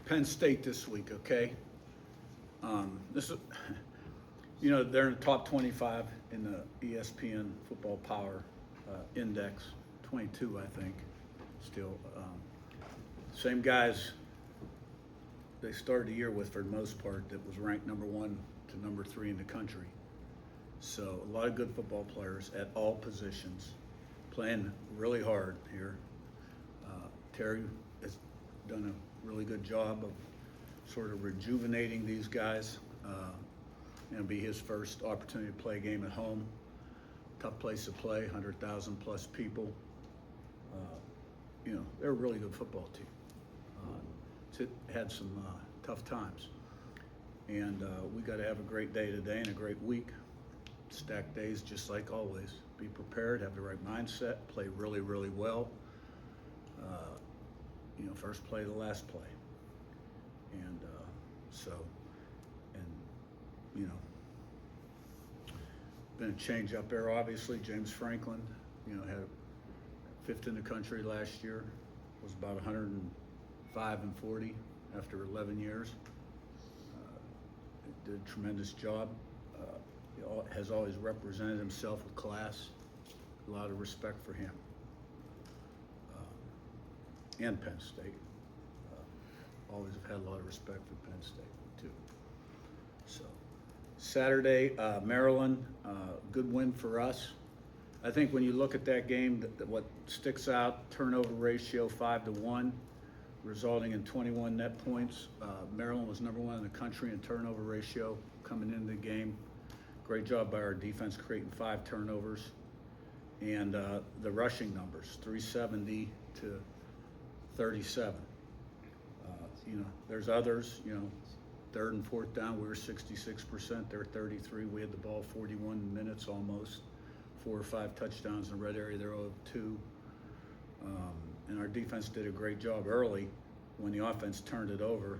Penn State this week, okay? This is, you know, they're in the top 25 in the ESPN Football Power Index, 22, I think, still. Same guys they started the year with, for the most part, that was ranked number 1 to number 3 in the country. So a lot of good football players at all positions, playing really hard here. Terry has done a really good job of sort of rejuvenating these guys. It'll be his first opportunity to play a game at home. Tough place to play, 100,000 plus people. You know, they're a really good football team. Had some tough times. And we got to have a great day today and a great week. Stacked days just like always. Be prepared, have the right mindset, play really, really well. You know, first play, the last play. And you know, been a change up there, obviously. James Franklin, you know, had 5th in the country last year, was about 105 and 40 after 11 years. Did a tremendous job. Has always represented himself with class. A lot of respect for him. And Penn State. Always have had a lot of respect for Penn State too. So Saturday, Maryland, good win for us. I think when you look at that game, what sticks out, turnover ratio 5-1, resulting in 21 net points. Maryland was number 1 in the country in turnover ratio coming into the game. Great job by our defense creating 5 turnovers. And the rushing numbers, 370 to 37. You know, there's others, you know, 3rd and 4th down, we were 66%, they're 33. We had the ball 41 minutes almost. 4 or 5 touchdowns in the red area, they're 0-2. And our defense did a great job early when the offense turned it over,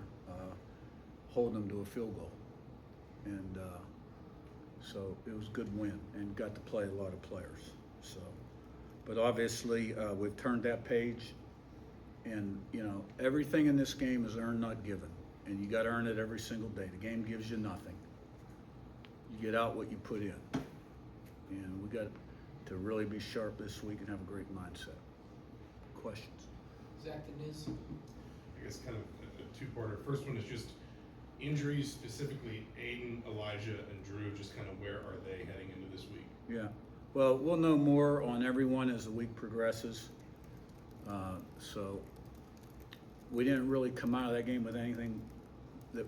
holding them to a field goal. And so it was a good win and got to play a lot of players. So, but obviously we've turned that page, and you know, everything in this game is earned, not given. And you got to earn it every single day. The game gives you nothing. You get out what you put in. And we got to really be sharp this week and have a great mindset. Questions? Zach, the news? I guess kind of a two-parter. First one is just injuries, specifically Aiden, Elijah, and Drew. Just kind of where are they heading into this week? Yeah. Well, we'll know more on everyone as the week progresses. So we didn't really come out of that game with anything that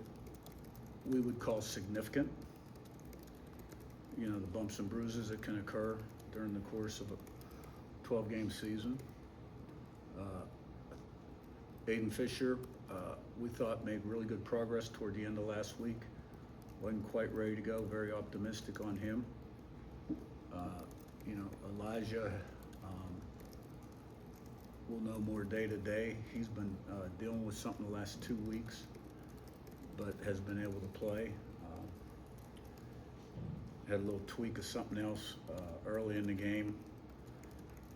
we would call significant. You know, the bumps and bruises that can occur during the course of a 12-game season. Aiden Fisher, we thought made really good progress toward the end of last week. Wasn't quite ready to go, very optimistic on him. You know, Elijah, we'll know more day to day. He's been dealing with something the last 2 weeks, but has been able to play. Had a little tweak of something else early in the game,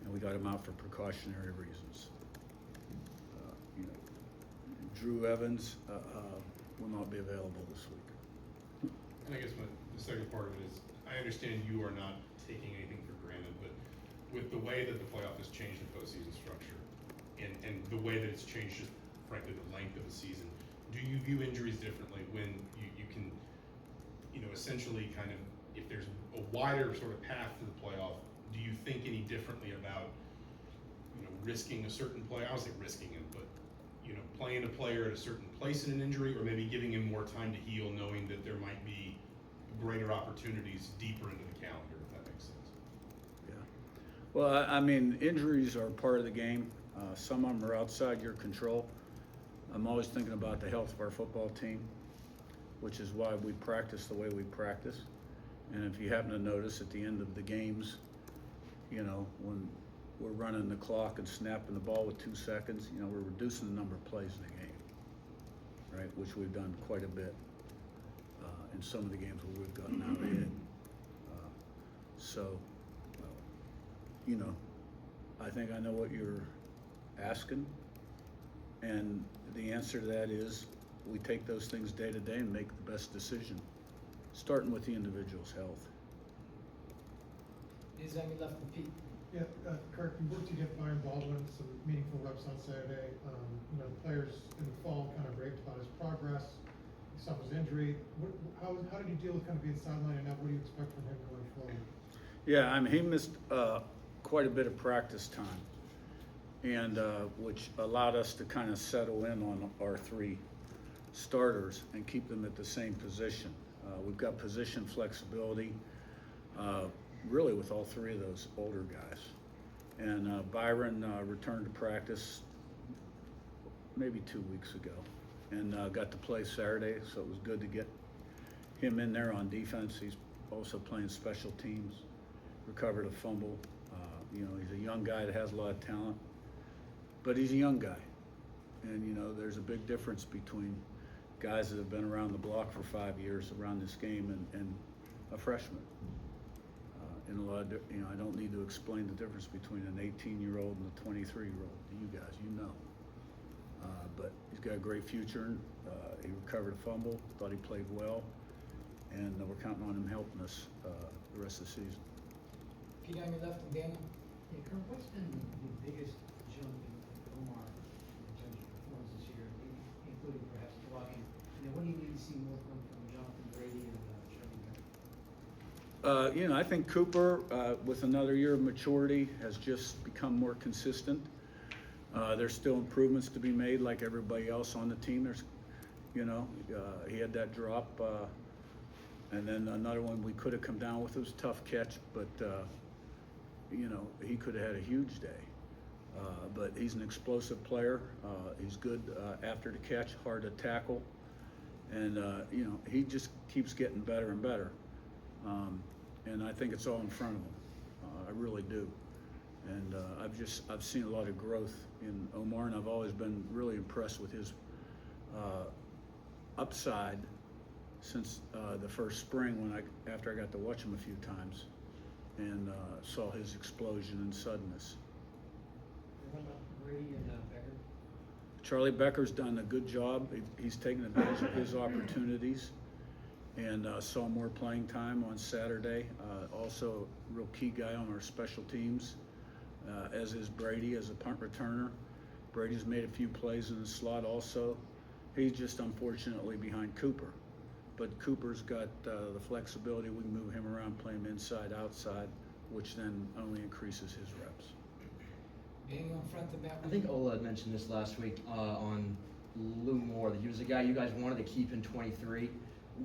and we got him out for precautionary reasons. You know, Drew Evans will not be available this week. And I guess the second part of it is, I understand you are not taking anything for granted, but with the way that the playoff has changed the postseason structure, and the way that it's changed just frankly the length of the season, do you view injuries differently when you can, you know, essentially kind of, if there's a wider sort of path to the playoff, do you think any differently about, you know, risking a certain play? I don't say risking it, but, you know, playing a player at a certain place in an injury, or maybe giving him more time to heal, knowing that there might be greater opportunities deeper into the calendar, if that makes sense. Yeah. Well, I mean, injuries are part of the game. Some of them are outside your control. I'm always thinking about the health of our football team, which is why we practice the way we practice. And if you happen to notice at the end of the games, you know, when we're running the clock and snapping the ball with 2 seconds, you know, we're reducing the number of plays in the game, right? Which we've done quite a bit in some of the games where we've gotten out ahead. You know, I think I know what you're asking. And the answer to that is, we take those things day to day and make the best decision, starting with the individual's health. Is any left for Pete? Yeah, Curt, you worked to get Byron Baldwin some meaningful reps on Saturday. The players in the fall kind of raved about his progress. He suffers injury. How did you deal with kind of being sidelined, and now what do you expect from him going forward? Yeah, I mean, he missed quite a bit of practice time, and which allowed us to kind of settle in on our three starters and keep them at the same position. We've got position flexibility, really with all three of those older guys. And Byron returned to practice maybe 2 weeks ago and got to play Saturday, so it was good to get him in there on defense. He's also playing special teams, recovered a fumble. He's a young guy that has a lot of talent, but he's a young guy. And, there's a big difference between guys that have been around the block for 5 years around this game and a freshman. In a lot of, I don't need to explain the difference between an 18-year-old and a 23-year-old. You guys, but he's got a great future. He recovered a fumble, thought he played well, and we're counting on him helping us the rest of the season. Pete on your left and Daniel? Hey, Curt, what's been the biggest jump in Omar in terms of performance this year, including perhaps blocking? And then what do you need to see more from Jonathan Brady and Sherman Beck? I think Cooper, with another year of maturity, has just become more consistent. There's still improvements to be made, like everybody else on the team. He had that drop, and then another one we could have come down with. It was a tough catch, but he could have had a huge day. But he's an explosive player. He's good after the catch, hard to tackle, and he just keeps getting better and better. And I think it's all in front of him. I really do. And I've seen a lot of growth in Omar, and I've always been really impressed with his upside since the first spring after I got to watch him a few times and saw his explosion and suddenness. What about Brady and Becker? Charlie Becker's done a good job. He's taken advantage of his opportunities and saw more playing time on Saturday. Also a real key guy on our special teams, as is Brady as a punt returner. Brady's made a few plays in the slot also. He's just unfortunately behind Cooper. But Cooper's got the flexibility. We can move him around, play him inside, outside, which then only increases his reps. Daniel in front of that. I think Ola had mentioned this last week on Lou Moore, that he was a guy you guys wanted to keep in 23.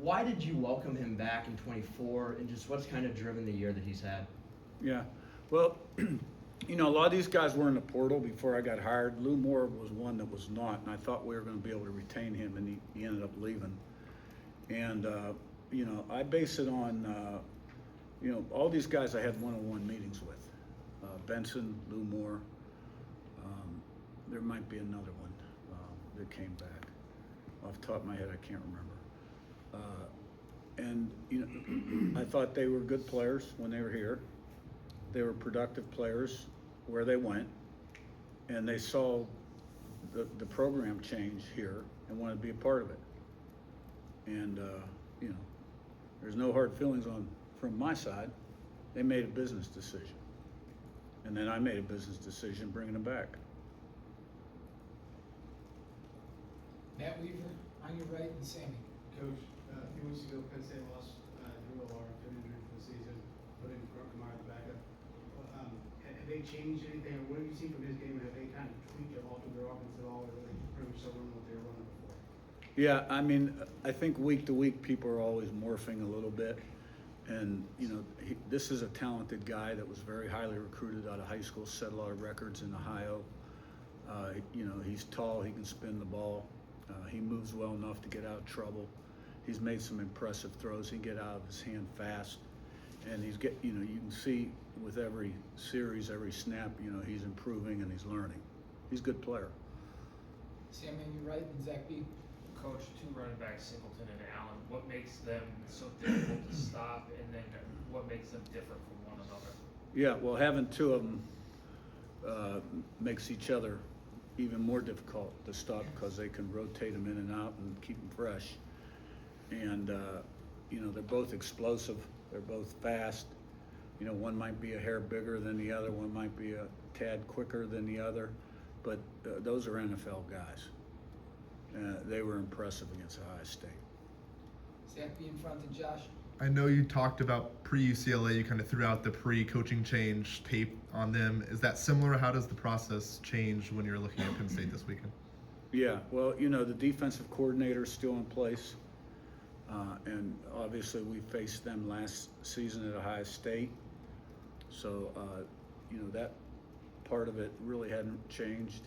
Why did you welcome him back in 24, and just what's kind of driven the year that he's had? Yeah, well, a lot of these guys were in the portal before I got hired. Lou Moore was one that was not, and I thought we were going to be able to retain him, and he ended up leaving. And, I base it on, all these guys I had one-on-one meetings with. Benson, Lou Moore, there might be another one that came back. Off the top of my head, I can't remember. I thought they were good players when they were here. They were productive players where they went, and they saw the program change here and wanted to be a part of it. And there's no hard feelings from my side. They made a business decision, and then I made a business decision bringing them back. Matt Weaver on your right and Sammy. Coach, a few weeks ago, Penn State lost Drew O'Hara, been injured for the season, put in Kamara at the backup. Have they changed anything, or what have you seen from his game? Have they kind of tweaked or altered their offense at all, or are they pretty much still running what they were running before? Yeah, I think week to week people are always morphing a little bit. And, this is a talented guy that was very highly recruited out of high school, set a lot of records in Ohio. He's tall, he can spin the ball. He moves well enough to get out of trouble. He's made some impressive throws. He can get out of his hand fast. And you can see with every series, every snap, he's improving and he's learning. He's a good player. Sammy on your right and Zach B. Coach, two running backs, Singleton and Allen. What makes them so difficult to stop, and then what makes them different from one another? Yeah, well, having two of them makes each other even more difficult to stop because they can rotate them in and out and keep them fresh. And, you know, they're both explosive, they're both fast. You know, one might be a hair bigger than the other, one might be a tad quicker than the other, but those are NFL guys. They were impressive against Ohio State. Zach, be in front of Josh. I know you talked about pre-UCLA, you kind of threw out the pre-coaching change tape on them. Is that similar? How does the process change when you're looking at Penn State this weekend? Yeah, well, you know, the defensive coordinator is still in place. And obviously we faced them last season at Ohio State. So, you know, that part of it really hadn't changed.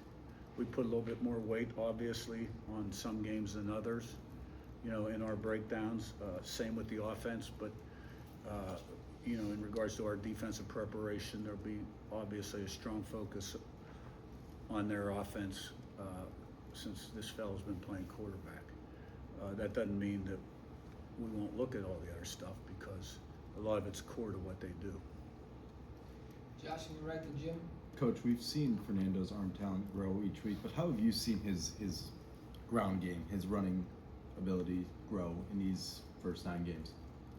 We put a little bit more weight, obviously, on some games than others, you know, in our breakdowns. Same with the offense, but, you know, in regards to our defensive preparation, there'll be obviously a strong focus on their offense since this fellow's been playing quarterback. That doesn't mean that we won't look at all the other stuff because a lot of it's core to what they do. Josh, on your right to Jim. Coach, we've seen Fernando's arm talent grow each week, but how have you seen his ground game, his running ability grow in these first 9 games?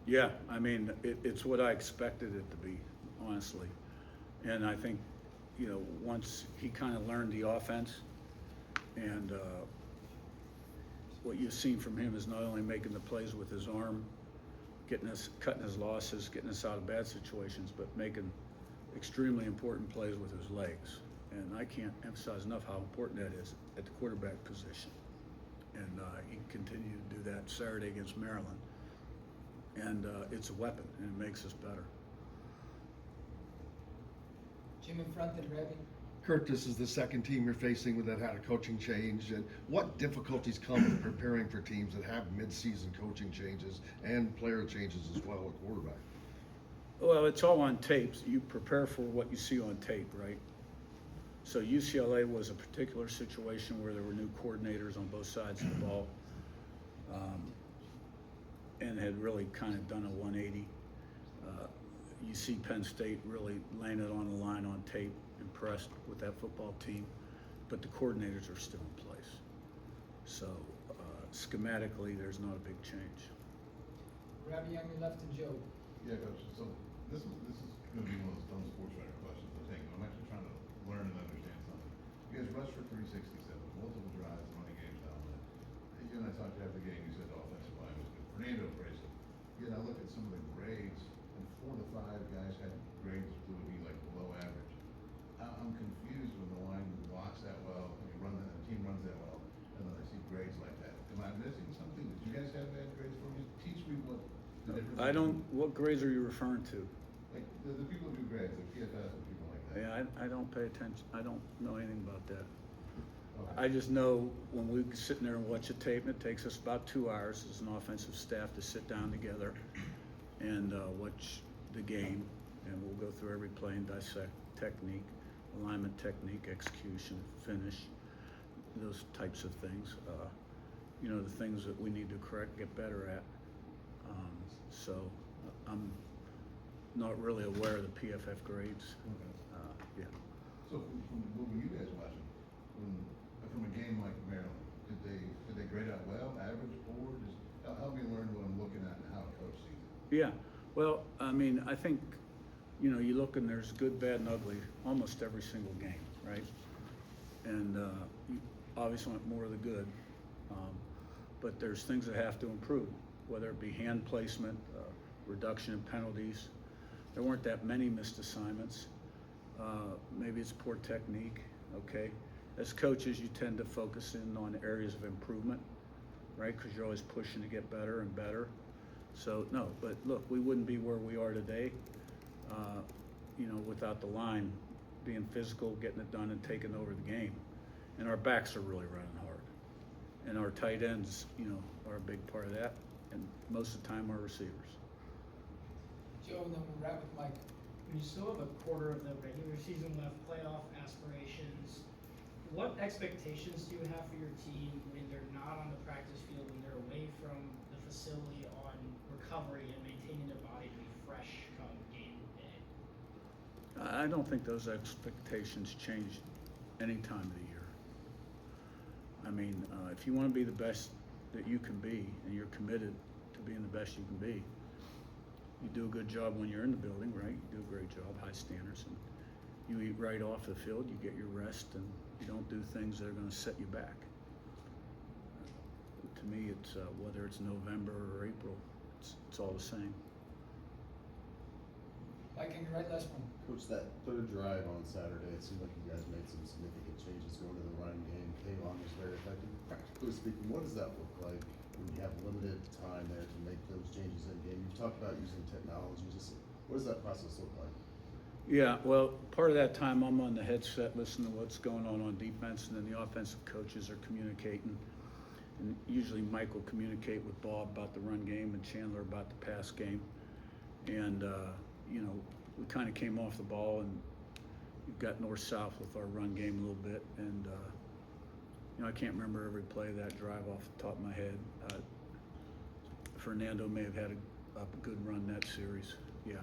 Yeah, I mean, it's what I expected it to be, honestly. And I think, you know, once he kind of learned the offense and what you've seen from him is not only making the plays with his arm, cutting his losses, getting us out of bad situations, but making extremely important plays with his legs. And I can't emphasize enough how important that is at the quarterback position. And he continued to do that Saturday against Maryland. And it's a weapon, and it makes us better. Jim in front and Rebby. Curt, this is the second team you're facing that had a coaching change, and what difficulties come with preparing for teams that have mid-season coaching changes and player changes as well at quarterback? Well, it's all on tapes. You prepare for what you see on tape, right? So UCLA was a particular situation where there were new coordinators on both sides of the ball, and had really kind of done a 180. You see Penn State really laying it on the line on tape, impressed with that football team, but the coordinators are still in place. So schematically, there's not a big change. Rebby on your left and Joe. Yeah, Coach, so this is gonna be one of those dumb sports writer questions, I think, but I'm actually trying to learn and understand something. You guys rushed for 367, multiple drives, running games down there. And you and I talked after the game, you said the offensive line was good. Fernando praised it. Yet I look at some of the grades, and 4 to 5 guys had grades that would be like below average. I'm confused when the line blocks that well, and the team runs that well, and then I see grades like that. Am I missing something? Did you guys have bad grades for me? Teach me what the difference is. What grades are you referring to? Like, the people who do grades, the PFS and people like that. Yeah, I don't pay attention. I don't know anything about that. Okay. I just know when we sit there and watch a tape, and it takes us about 2 hours as an offensive staff to sit down together and watch the game, and we'll go through every play and dissect technique, alignment technique, execution, finish, those types of things. You know, the things that we need to correct, get better at. So I'm not really aware of the PFF grades. Okay. Yeah. So from what were you guys watching? From a game like Maryland, did they grade out well, average, poor? Just help me learn what I'm looking at and how a coach sees it. Yeah, well, I mean, I think, you know, you look and there's good, bad, and ugly almost every single game, right? And you obviously want more of the good, but there's things that have to improve, whether it be hand placement, reduction in penalties. There weren't that many missed assignments. Maybe it's poor technique, okay? As coaches, you tend to focus in on areas of improvement, right? Because you're always pushing to get better and better. So, no, but look, we wouldn't be where we are today, you know, without the line being physical, getting it done, and taking over the game. And our backs are really running hard. And our tight ends, you know, are a big part of that. And most of the time, our receivers. Joe, and then we'll wrap with Mike. When you still have a quarter of the regular season left, playoff aspirations, what expectations do you have for your team when they're not on the practice field, when they're away from the facility on recovery and maintaining their body to be fresh come game day? I don't think those expectations change any time of the year. I mean, if you want to be the best that you can be, and you're committed to being the best you can be, you do a good job when you're in the building, right? You do a great job, high standards, and you eat right off the field, you get your rest, and you don't do things that are going to set you back. To me, it's whether it's November or April, it's all the same. Mike, on your right, last one. Coach, that third drive on Saturday, it seemed like you guys made some significant changes going to the running game. Kayvon was very effective. Practically speaking, what does that look like when you have limited time there to make those changes in game? You've talked about using technology. Just what does that process look like? Yeah, well, part of that time I'm on the headset listening to what's going on defense, and then the offensive coaches are communicating. And usually Mike will communicate with Bob about the run game and Chandler about the pass game. And, you know, we kind of came off the ball and we've got north-south with our run game a little bit. And, you know, I can't remember every play of that drive off the top of my head. Fernando may have had a good run that series, yeah.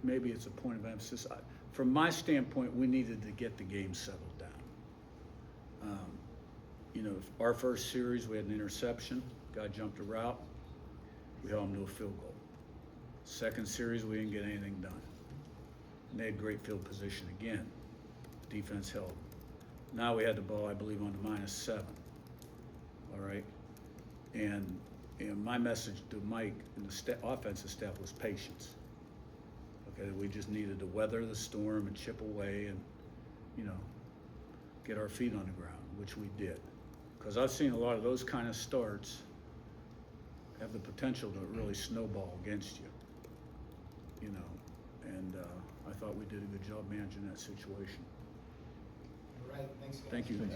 Maybe it's a point of emphasis. From my standpoint, we needed to get the game settled down. You know, our first series, we had an interception, guy jumped a route, we held him to a field goal. Second series, we didn't get anything done. And they had great field position again. Defense held. Now we had the ball, I believe, on the -7. All right? And my message to Mike and the offensive staff was patience. Okay, we just needed to weather the storm and chip away and, you know, get our feet on the ground, which we did. Because I've seen a lot of those kind of starts have the potential to really snowball against you, you know, and I thought we did a good job managing that situation. All right, thanks, guys. Thank you.